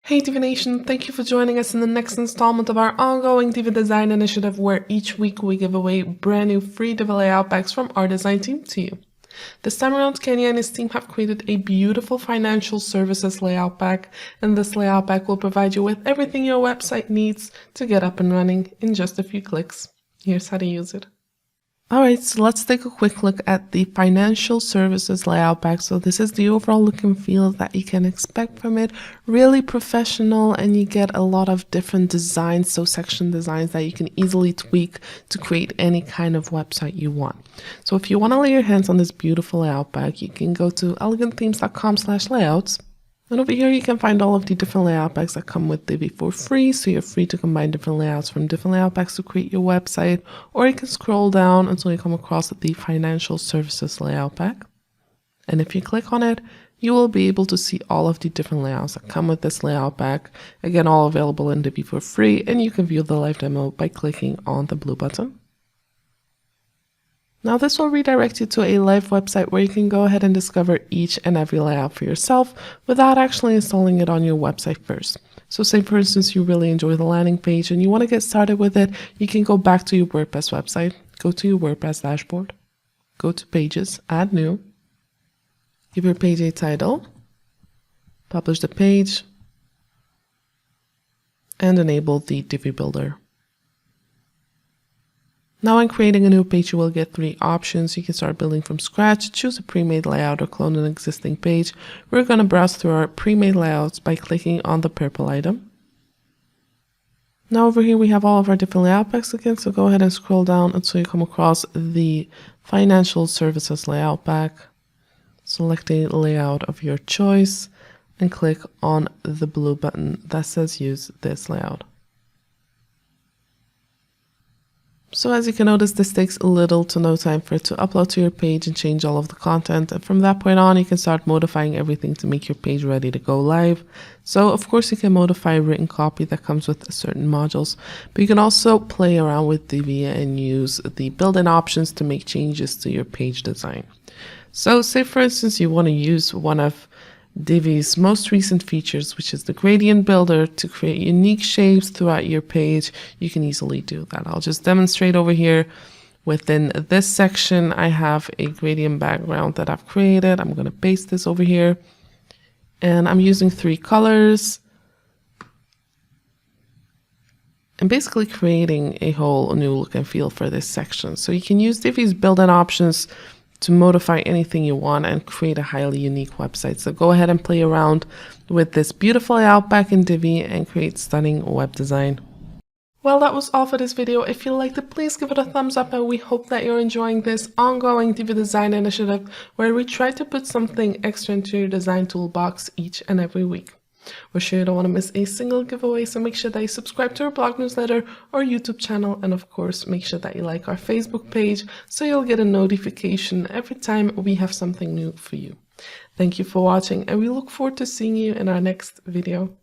Hey Divi Nation, thank you for joining us in the next installment of our ongoing Divi Design Initiative, where each week we give away brand new free Divi Layout Packs from our design team to you. This time around, Kenya and his team have created a beautiful financial services layout pack, and this layout pack will provide you with everything your website needs to get up and running in just a few clicks. Here's how to use it. Alright, so let's take a quick look at the financial services layout pack. So this is the overall look and feel that you can expect from it. Really professional, and you get a lot of different designs, so section designs that you can easily tweak to create any kind of website you want. So if you want to lay your hands on this beautiful layout pack, you can go to elegantthemes.com/layouts. And over here, you can find all of the different layout packs that come with Divi for free. So you're free to combine different layouts from different layout packs to create your website, or you can scroll down until you come across the financial services layout pack. And if you click on it, you will be able to see all of the different layouts that come with this layout pack. Again, all available in Divi for free, and you can view the live demo by clicking on the blue button. Now this will redirect you to a live website where you can go ahead and discover each and every layout for yourself without actually installing it on your website first. So say for instance you really enjoy the landing page and you want to get started with it, you can go back to your WordPress website, go to your WordPress dashboard, go to Pages, Add New, give your page a title, publish the page, and enable the Divi Builder. Now when creating a new page, you will get three options. You can start building from scratch, choose a pre-made layout, or clone an existing page. We're going to browse through our pre-made layouts by clicking on the purple item. Now over here we have all of our different layout packs again, so go ahead and scroll down until you come across the financial services layout pack. Select a layout of your choice and click on the blue button that says use this layout. So as you can notice, this takes little to no time for it to upload to your page and change all of the content. And from that point on, you can start modifying everything to make your page ready to go live. So of course you can modify written copy that comes with certain modules, but you can also play around with Divi and use the built-in options to make changes to your page design. So say for instance, you want to use one of Divi's most recent features, which is the gradient builder, to create unique shapes throughout your page. You can easily do that. I'll just demonstrate over here. Within this section, I have a gradient background that I've created. I'm going to paste this over here, and I'm using 3 colors and basically creating a whole new look and feel for this section. So you can use Divi's built-in options to modify anything you want and create a highly unique website. So go ahead and play around with this beautiful layout pack in Divi and create stunning web design. Well, that was all for this video. If you liked it, please give it a thumbs up, and we hope that you're enjoying this ongoing Divi Design Initiative where we try to put something extra into your design toolbox each and every week. We're sure you don't want to miss a single giveaway, so make sure that you subscribe to our blog newsletter or YouTube channel, and of course make sure that you like our Facebook page so you'll get a notification every time we have something new for you. Thank you for watching, and we look forward to seeing you in our next video.